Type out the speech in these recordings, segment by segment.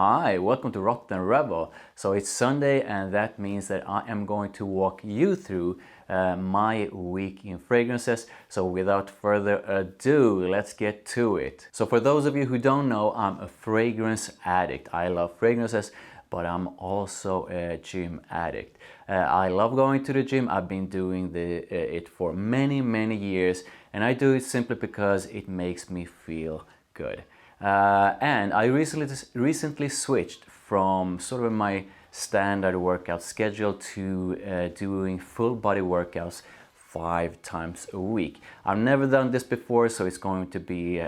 Hi, welcome to Rotten Rebel. So it's Sunday and that means that I am going to walk you through my week in fragrances. So without further ado, let's get to it. So for those of you who don't know, I'm a fragrance addict. I love fragrances, but I'm also a gym addict. I love going to the gym. I've been doing it for many years, and I do it simply because it makes me feel good. And I recently switched from sort of my standard workout schedule to doing full body workouts 5 times a week. I've never done this before, so it's going to be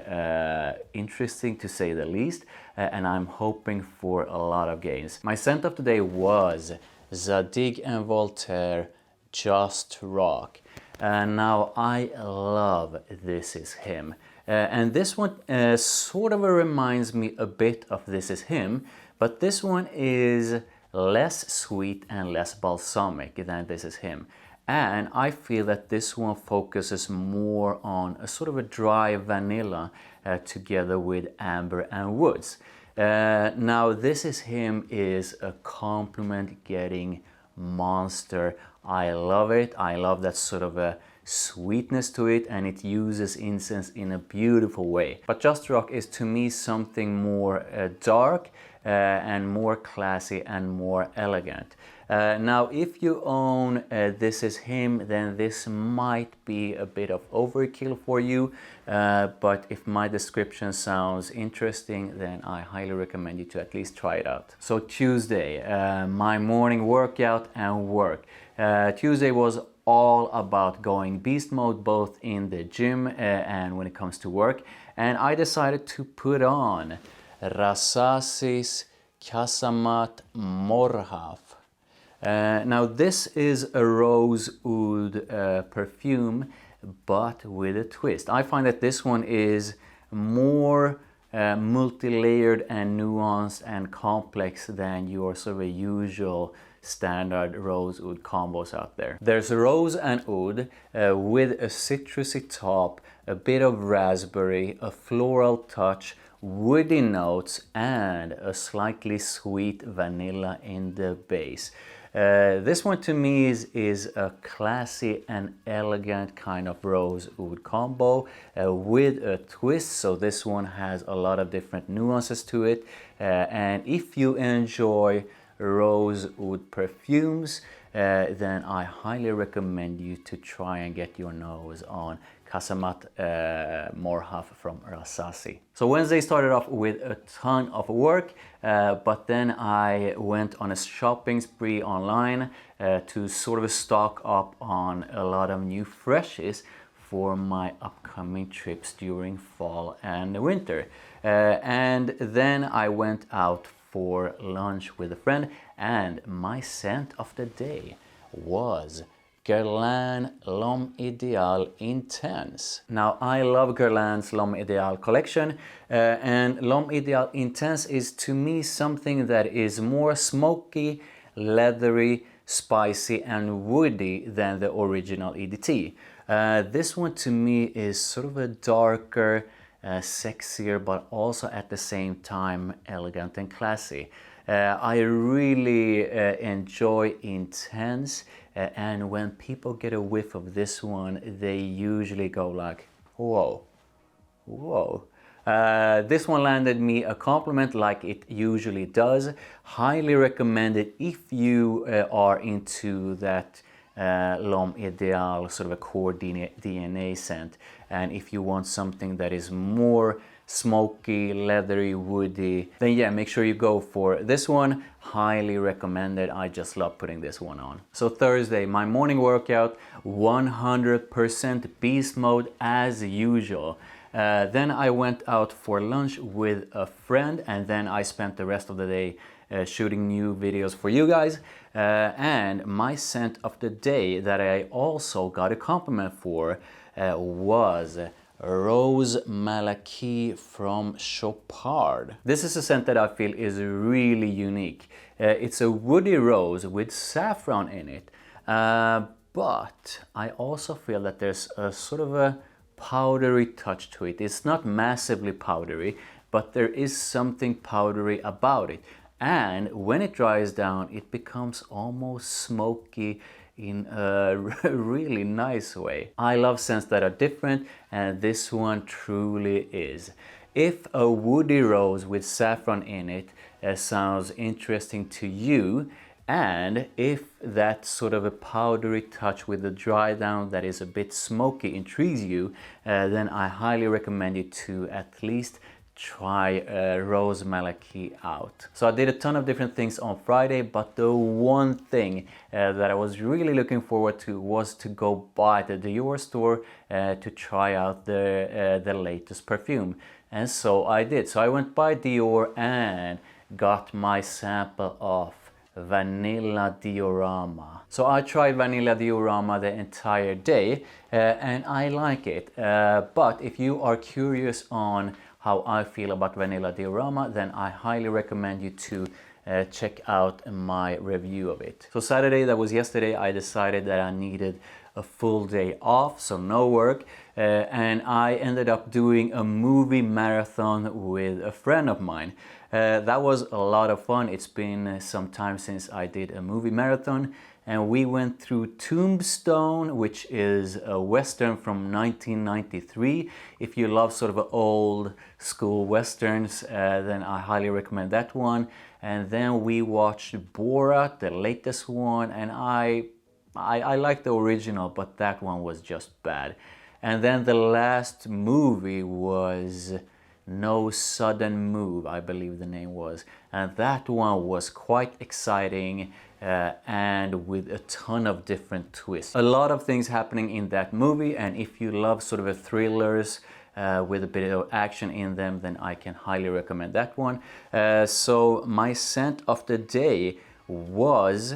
interesting to say the least, and I'm hoping for a lot of gains. My scent of the day was ZADIG and VOLTAIRE Just Rock. Now I love This Is Him. And this one sort of reminds me a bit of This Is Him, but this one is less sweet and less balsamic than This Is Him. And I feel that this one focuses more on a sort of a dry vanilla together with amber and woods. Now This Is Him is a compliment getting monster. I love it. I love that sort of a sweetness to it, and it uses incense in a beautiful way. But Just Rock is to me something more dark and more classy and more elegant. Now if you own This Is Him, then this might be a bit of overkill for you, but if my description sounds interesting, then I highly recommend you to at least try it out. So Tuesday, my morning workout and work. Tuesday was all about going beast mode both in the gym and when it comes to work, and I decided to put on RASASI's QASAMAT MORHAF. Now this is a rosewood perfume, but with a twist. I find that this one is more multi-layered and nuanced and complex than your sort of a usual standard rosewood combos out there. There's rose and oud with a citrusy top, a bit of raspberry, a floral touch, woody notes, and a slightly sweet vanilla in the base. This one to me is a classy and elegant kind of rose oud combo with a twist. So this one has a lot of different nuances to it, and if you enjoy rose oud perfumes, then I highly recommend you to try and get your nose on QASAMAT MORHAF from RASASI. So Wednesday started off with a ton of work, but then I went on a shopping spree online to sort of stock up on a lot of new freshes for my upcoming trips during fall and winter. And then I went out for lunch with a friend, and my scent of the day was GUERLAIN L'Homme Idéal Intense. Now I love Guerlain's L'Homme Idéal collection, and L'Homme Idéal Intense is to me something that is more smoky, leathery, spicy and woody than the original EDT. This one to me is sort of a darker, sexier, but also at the same time elegant and classy. I really enjoy intense, and when people get a whiff of this one, they usually go like, whoa, whoa. This one landed me a compliment like it usually does. Highly recommended if you are into that L'Homme Idéal, sort of a core DNA scent, and if you want something that is more smoky, leathery, woody, then yeah, make sure you go for this one. Highly recommended. I just love putting this one on. So Thursday, my morning workout, 100% beast mode as usual. Then I went out for lunch with a friend, and then I spent the rest of the day shooting new videos for you guys. And my scent of the day that I also got a compliment for was Rose MALAKI from CHOPARD. This is a scent that I feel is really unique. It's a woody rose with saffron in it, but I also feel that there's a sort of a powdery touch to it. It's not massively powdery, but there is something powdery about it. And when it dries down, it becomes almost smoky in a really nice way. I love scents that are different, and this one truly is. If a woody rose with saffron in it sounds interesting to you, and if that sort of a powdery touch with the dry down that is a bit smoky intrigues you, then I highly recommend you to at least try Rose Malaki out. So I did a ton of different things on Friday, but the one thing that I was really looking forward to was to go by the Dior store to try out the latest perfume. And so I did. So I went by Dior and got my sample of Vanilla Diorama. So I tried Vanilla Diorama the entire day and I like it. But if you are curious on how I feel about Vanilla Diorama, then I highly recommend you to check out my review of it. So Saturday, that was yesterday, I decided that I needed a full day off, so no work, and I ended up doing a movie marathon with a friend of mine. That was a lot of fun. It's been some time since I did a movie marathon, and we went through Tombstone, which is a western from 1993. If you love sort of old school westerns, then I highly recommend that one. And then we watched Borat, the latest one, and I like the original, but that one was just bad. And then the last movie was No Sudden Move, I believe the name was. And that one was quite exciting and with a ton of different twists. A lot of things happening in that movie, and if you love sort of a thrillers with a bit of action in them, then I can highly recommend that one. So my scent of the day was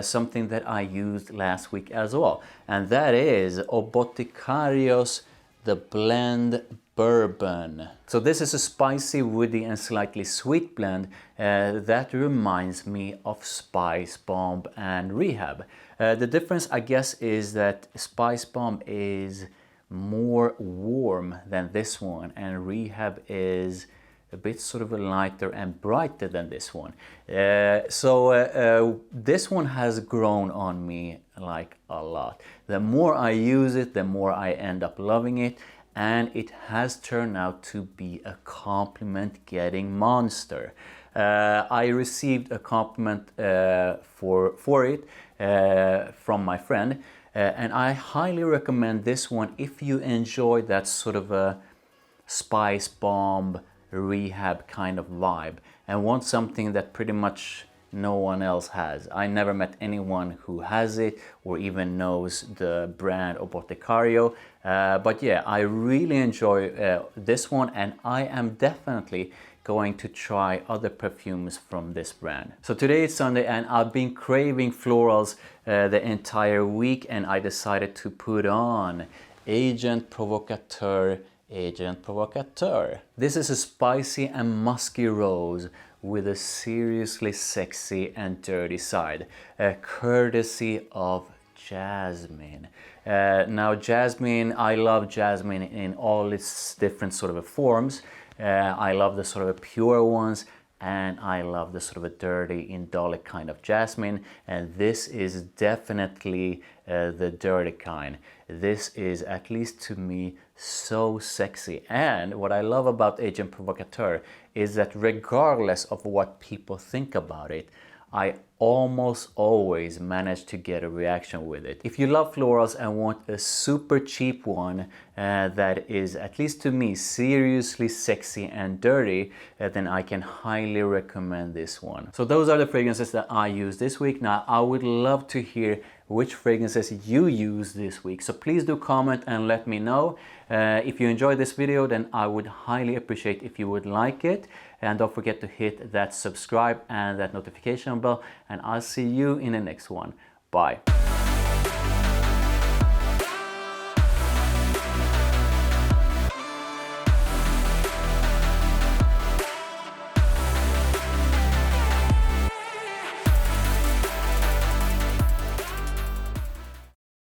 something that I used last week as well, and that is Boticario's The Blend Bourbon. So this is a spicy, woody and slightly sweet blend that reminds me of Spicebomb and Rehab. The difference, I guess, is that Spicebomb is more warm than this one, and Rehab is a bit sort of lighter and brighter than this one. So this one has grown on me like a lot. The more I use it, the more I end up loving it, and it has turned out to be a compliment getting monster. I received a compliment for it from my friend, and I highly recommend this one if you enjoy that sort of a Spicebomb Rehab kind of vibe and want something that pretty much no one else has. I never met anyone who has it or even knows the brand of Boticario, but yeah, I really enjoy this one, and I am definitely going to try other perfumes from this brand. So today is Sunday and I've been craving florals the entire week, and I decided to put on Agent Provocateur. This is a spicy and musky rose with a seriously sexy and dirty side, courtesy of jasmine. Now jasmine, I love jasmine in all its different sort of forms. I love the sort of pure ones, and I love the sort of a dirty, indolic kind of jasmine, and this is definitely the dirty kind. This is, at least to me, so sexy. And what I love about Agent Provocateur is that regardless of what people think about it, I almost always manage to get a reaction with it. If you love florals and want a super cheap one that is, at least to me, seriously sexy and dirty, then I can highly recommend this one. So those are the fragrances that I use this week. Now I would love to hear which fragrances you use this week, so please do comment and let me know. If you enjoyed this video, then I would highly appreciate if you would like it, and don't forget to hit that subscribe and that notification bell, and I'll see you in the next one. Bye.